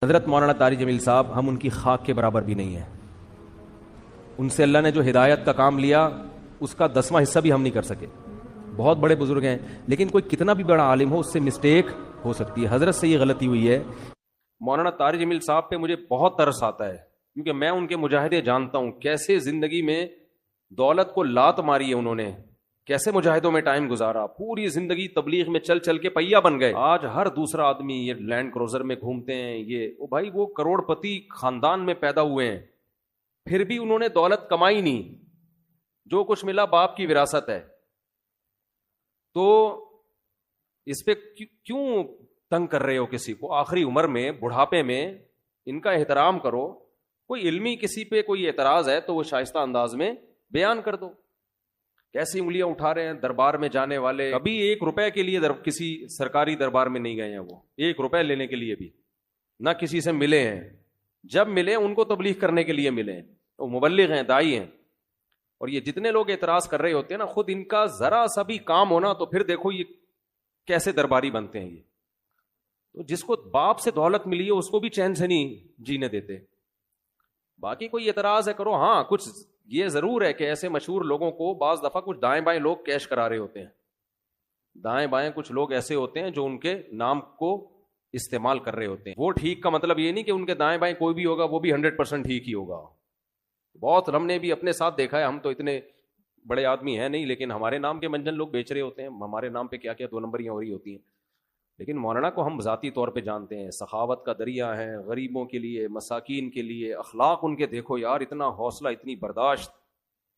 حضرت مولانا طارق جمیل صاحب ہم ان کی خاک کے برابر بھی نہیں ہیں. ان سے اللہ نے جو ہدایت کا کام لیا اس کا 10واں حصہ بھی ہم نہیں کر سکے. بہت بڑے بزرگ ہیں لیکن کوئی کتنا بھی بڑا عالم ہو اس سے مسٹیک ہو سکتی ہے. حضرت سے یہ غلطی ہوئی ہے. مولانا طارق جمیل صاحب پہ مجھے بہت ترس آتا ہے کیونکہ میں ان کے مجاہدے جانتا ہوں، کیسے زندگی میں دولت کو لات ماری ہے انہوں نے، کیسے مجاہدوں میں ٹائم گزارا، پوری زندگی تبلیغ میں چل چل کے پہیا بن گئے. آج ہر دوسرا آدمی یہ لینڈ کروزر میں گھومتے ہیں، یہ بھائی وہ کروڑ پتی خاندان میں پیدا ہوئے ہیں، پھر بھی انہوں نے دولت کمائی نہیں، جو کچھ ملا باپ کی وراثت ہے. تو اس پہ کیوں تنگ کر رہے ہو کسی کو؟ آخری عمر میں، بڑھاپے میں ان کا احترام کرو. کوئی علمی کسی پہ کوئی اعتراض ہے تو وہ شائستہ انداز میں بیان کر دو. کیسی انگلیاں اٹھا رہے ہیں دربار میں جانے والے، کبھی 1 روپے کے لیے کسی سرکاری دربار میں نہیں گئے ہیں، وہ 1 روپے لینے کے لیے بھی نہ کسی سے ملے ہیں. جب ملے ان کو تبلیغ کرنے کے لیے ملے. وہ مبلغ ہیں، داعی ہیں. اور یہ جتنے لوگ اعتراض کر رہے ہوتے ہیں نا، خود ان کا ذرا سا بھی کام ہونا تو پھر دیکھو یہ کیسے درباری بنتے ہیں. یہ تو جس کو باپ سے دولت ملی ہے اس کو بھی چین سے نہیں جینے دیتے. باقی کوئی اعتراض ہے کرو. ہاں کچھ یہ ضرور ہے کہ ایسے مشہور لوگوں کو بعض دفعہ کچھ دائیں بائیں لوگ کیش کرا رہے ہوتے ہیں. دائیں بائیں کچھ لوگ ایسے ہوتے ہیں جو ان کے نام کو استعمال کر رہے ہوتے ہیں. وہ ٹھیک کا مطلب یہ نہیں کہ ان کے دائیں بائیں کوئی بھی ہوگا وہ بھی 100% ٹھیک ہی ہوگا. بہت ہم نے بھی اپنے ساتھ دیکھا ہے. ہم تو اتنے بڑے آدمی ہیں نہیں، لیکن ہمارے نام کے منجن لوگ بیچ رہے ہوتے ہیں. ہمارے نام پہ کیا کیا 2 نمبریاں ہو رہی ہوتی ہیں. لیکن مولانا کو ہم ذاتی طور پہ جانتے ہیں، سخاوت کا دریا ہے، غریبوں کے لیے، مساکین کے لیے. اخلاق ان کے دیکھو یار، اتنا حوصلہ، اتنی برداشت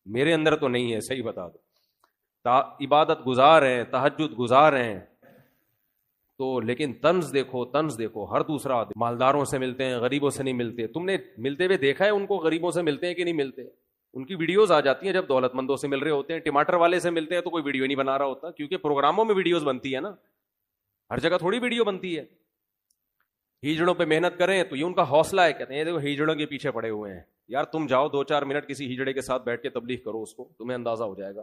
میرے اندر تو نہیں ہے، صحیح بتا دو. عبادت گزار ہیں، تہجد گزار ہیں تو، لیکن طنز دیکھو، طنز دیکھو. ہر دوسرا آدمی مالداروں سے ملتے ہیں، غریبوں سے نہیں ملتے. تم نے ملتے ہوئے دیکھا ہے ان کو غریبوں سے ملتے ہیں کہ نہیں ملتے؟ ان کی ویڈیوز آ جاتی ہیں جب دولت مندوں سے مل رہے ہوتے ہیں. ٹماٹر والے سے ملتے ہیں تو کوئی ویڈیو نہیں بنا رہا ہوتا، کیونکہ پروگراموں میں ویڈیوز بنتی ہے نا، ہر جگہ تھوڑی ویڈیو بنتی ہے. ہیجڑوں پہ محنت کریں تو یہ ان کا حوصلہ ہے. کہتے ہیں دیکھو ہیجڑوں کے پیچھے پڑے ہوئے ہیں. یار تم جاؤ 2-4 منٹ کسی ہیجڑے کے ساتھ بیٹھ کے تبلیغ کرو، اس کو تمہیں اندازہ ہو جائے گا.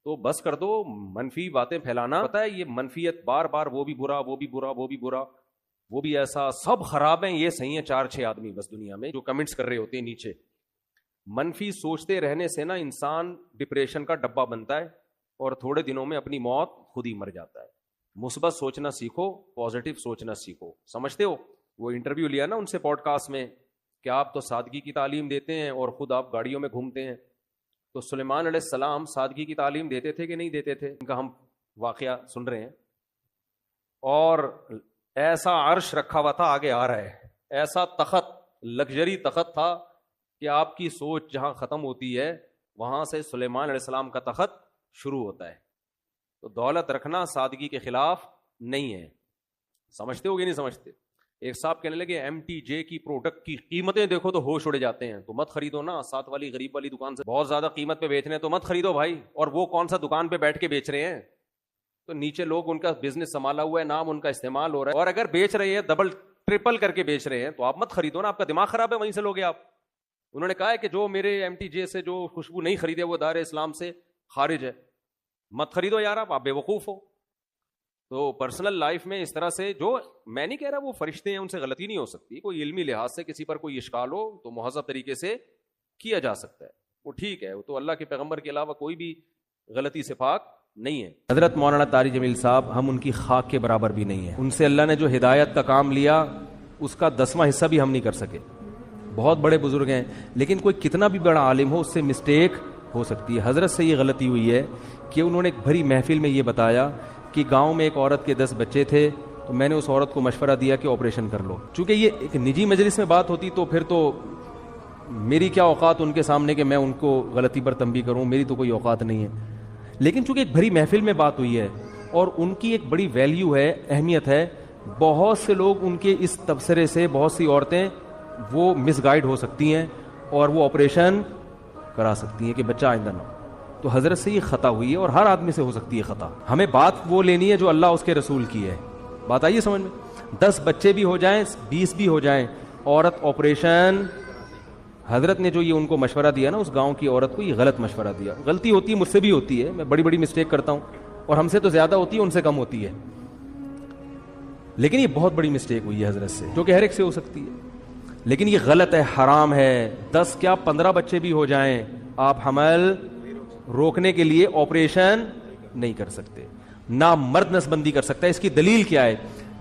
تو بس کر دو منفی باتیں پھیلانا. پتہ ہے یہ منفیت بار بار، وہ بھی برا، وہ بھی برا، وہ بھی برا، وہ بھی ایسا، سب خراب ہیں، یہ صحیح ہیں 4-6 آدمی بس دنیا میں جو کمنٹس کر رہے ہوتے ہیں نیچے. منفی سوچتے رہنے سے نا انسان ڈپریشن کا ڈبہ بنتا ہے اور تھوڑے دنوں میں اپنی موت خود ہی مر جاتا ہے. مثبت سوچنا سیکھو، پازیٹیو سوچنا سیکھو. سمجھتے ہو وہ انٹرویو لیا نا ان سے پوڈ کاسٹ میں کہ آپ تو سادگی کی تعلیم دیتے ہیں اور خود آپ گاڑیوں میں گھومتے ہیں. تو سلیمان علیہ السلام سادگی کی تعلیم دیتے تھے کہ نہیں دیتے تھے؟ ان کا ہم واقعہ سن رہے ہیں. اور ایسا عرش رکھا ہوا تھا، آگے آ رہا ہے، ایسا تخت، لگژری تخت تھا کہ آپ کی سوچ جہاں ختم ہوتی ہے وہاں سے سلیمان علیہ السلام کا تخت شروع ہوتا ہے. تو دولت رکھنا سادگی کے خلاف نہیں ہے. سمجھتے ہو کہ نہیں سمجھتے؟ ایک صاحب کہنے لگے MTJ کی پروڈکٹ کی قیمتیں دیکھو تو ہوش اڑے جاتے ہیں. تو مت خریدو نا، ساتھ والی غریب والی دکان سے بہت زیادہ قیمت پہ بیچ رہے ہیں تو مت خریدو بھائی. اور وہ کون سا دکان پہ بیٹھ کے بیچ رہے ہیں؟ تو نیچے لوگ ان کا بزنس سنبھالا ہوا ہے، نام ان کا استعمال ہو رہا ہے، اور اگر بیچ رہے ہیں ڈبل ٹرپل کر کے بیچ رہے ہیں تو آپ مت خریدو نا. آپ کا دماغ خراب ہے، وہیں سے لوگے آپ. انہوں نے کہا ہے کہ جو میرے MTJ سے جو خوشبو نہیں خریدے وہ دار اسلام سے خارج ہے. مت خریدو یار، آپ بے وقوف ہو. تو پرسنل لائف میں اس طرح سے، جو میں نہیں کہہ رہا وہ فرشتے ہیں ان سے غلطی نہیں ہو سکتی، کوئی علمی لحاظ سے کسی پر کوئی اشکال ہو تو مہذب طریقے سے کیا جا سکتا ہے، وہ ٹھیک ہے. وہ تو اللہ کے پیغمبر کے علاوہ کوئی بھی غلطی سے پاک نہیں ہے. حضرت مولانا طارق جمیل صاحب ہم ان کی خاک کے برابر بھی نہیں ہیں. ان سے اللہ نے جو ہدایت کا کام لیا اس کا 10واں حصہ بھی ہم نہیں کر سکے. بہت بڑے بزرگ ہیں لیکن کوئی کتنا بھی بڑا عالم ہو اس سے مسٹیک ہو سکتی ہے. حضرت سے یہ غلطی ہوئی ہے کہ انہوں نے ایک بھری محفل میں یہ بتایا کہ گاؤں میں ایک عورت کے 10 بچے تھے تو میں نے اس عورت کو مشورہ دیا کہ آپریشن کر لو. چونکہ یہ ایک نجی مجلس میں بات ہوتی تو پھر تو میری کیا اوقات ان کے سامنے کہ میں ان کو غلطی پر تنبیہ کروں، میری تو کوئی اوقات نہیں ہے. لیکن چونکہ ایک بھری محفل میں بات ہوئی ہے اور ان کی ایک بڑی ویلیو ہے، اہمیت ہے، بہت سے لوگ ان کے اس تبصرے سے، بہت سی عورتیں وہ مس گائیڈ ہو سکتی ہیں اور وہ آپریشن کرا سکتی ہیں کہ بچہ آئندہ نہ ہو. تو حضرت سے یہ خطا ہوئی ہے اور ہر آدمی سے ہو سکتی ہے خطا. ہمیں بات وہ لینی ہے جو اللہ اس کے رسول کی ہے. بات آئیے سمجھ میں. 10 بچے بھی ہو جائیں، 20 بھی ہو جائیں، عورت آپریشن. حضرت نے جو یہ ان کو مشورہ دیا نا اس گاؤں کی عورت کو، یہ غلط مشورہ دیا. غلطی ہوتی ہے، مجھ سے بھی ہوتی ہے، میں بڑی بڑی مسٹیک کرتا ہوں اور ہم سے تو زیادہ ہوتی ہے، ان سے کم ہوتی ہے. لیکن یہ بہت بڑی مسٹیک ہوئی ہے حضرت سے، جو کہ ہر ایک سے ہو سکتی ہے، لیکن یہ غلط ہے، حرام ہے۔ 10 کیا 15 بچے بھی ہو جائیں، آپ حمل روکنے کے لیے آپریشن نہیں کر سکتے، نہ مرد نسبندی کر سکتا ہے۔ اس کی دلیل کیا ہے؟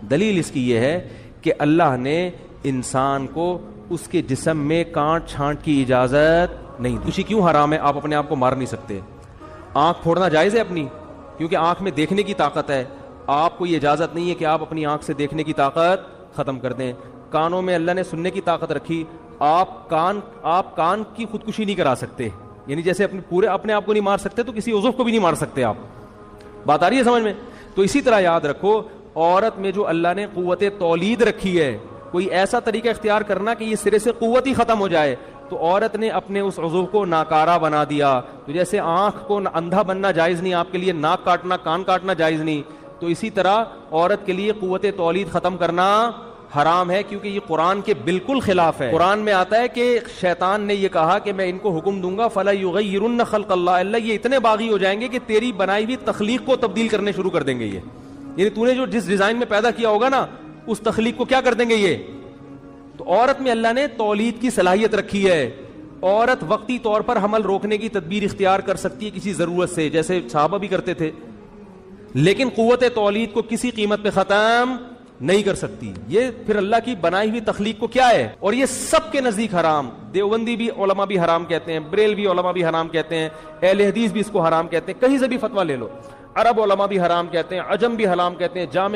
دلیل اس کی یہ ہے کہ اللہ نے انسان کو اس کے جسم میں کانٹ چھانٹ کی اجازت نہیں دی۔ کیوں حرام ہے؟ آپ اپنے آپ کو مار نہیں سکتے۔ آنکھ پھوڑنا جائز ہے اپنی، کیونکہ آنکھ میں دیکھنے کی طاقت ہے، آپ کو یہ اجازت نہیں ہے کہ آپ اپنی آنکھ سے دیکھنے کی طاقت ختم کر دیں۔ کانوں میں اللہ نے سننے کی طاقت رکھی، آپ کان کی خودکشی نہیں کرا سکتے، یعنی جیسے اپنے آپ کو نہیں مار سکتے تو کسی عضو کو بھی نہیں مار سکتے آپ۔ بات آ رہی ہے سمجھ میں؟ تو اسی طرح یاد رکھو، عورت میں جو اللہ نے قوت تولید رکھی ہے، کوئی ایسا طریقہ اختیار کرنا کہ یہ سرے سے قوت ہی ختم ہو جائے، تو عورت نے اپنے اس عضو کو ناکارہ بنا دیا۔ تو جیسے آنکھ کو اندھا بننا جائز نہیں آپ کے لیے، ناک کاٹنا کان کاٹنا جائز نہیں، تو اسی طرح عورت کے لیے قوت تولید ختم کرنا حرام ہے، کیونکہ یہ قرآن کے بالکل خلاف ہے۔ قرآن میں آتا ہے کہ شیطان نے یہ کہا کہ میں ان کو حکم دوں گا فَلَا يُغَيِّرُنَّ خَلْقَ اللَّهِ، اللہ یہ اتنے باغی ہو جائیں گے کہ تیری بنائی ہوئی تخلیق کو تبدیل کرنے شروع کر دیں گے۔ یہ یعنی تو نے جو جس ڈیزائن میں پیدا کیا ہوگا نا، اس تخلیق کو کیا کر دیں گے یہ۔ تو عورت میں اللہ نے تولید کی صلاحیت رکھی ہے، عورت وقتی طور پر حمل روکنے کی تدبیر اختیار کر سکتی ہے کسی ضرورت سے، جیسے صحابہ بھی کرتے تھے، لیکن قوت تولید کو کسی قیمت پہ ختم نہیں کر سکتی۔ یہ پھر اللہ کی بنائی ہوئی تخلیق کو کیا ہے، اور یہ سب کے نزدیک حرام۔ دیوبندی بھی علماء بھی حرام کہتے ہیں، بریلوی علماء بھی حرام کہتے ہیں، اہل حدیث بھی اس کو حرام کہتے ہیں، کہیں سے بھی فتویٰ لے لو، عرب علماء بھی حرام کہتے ہیں، عجم بھی حرام کہتے ہیں، جامع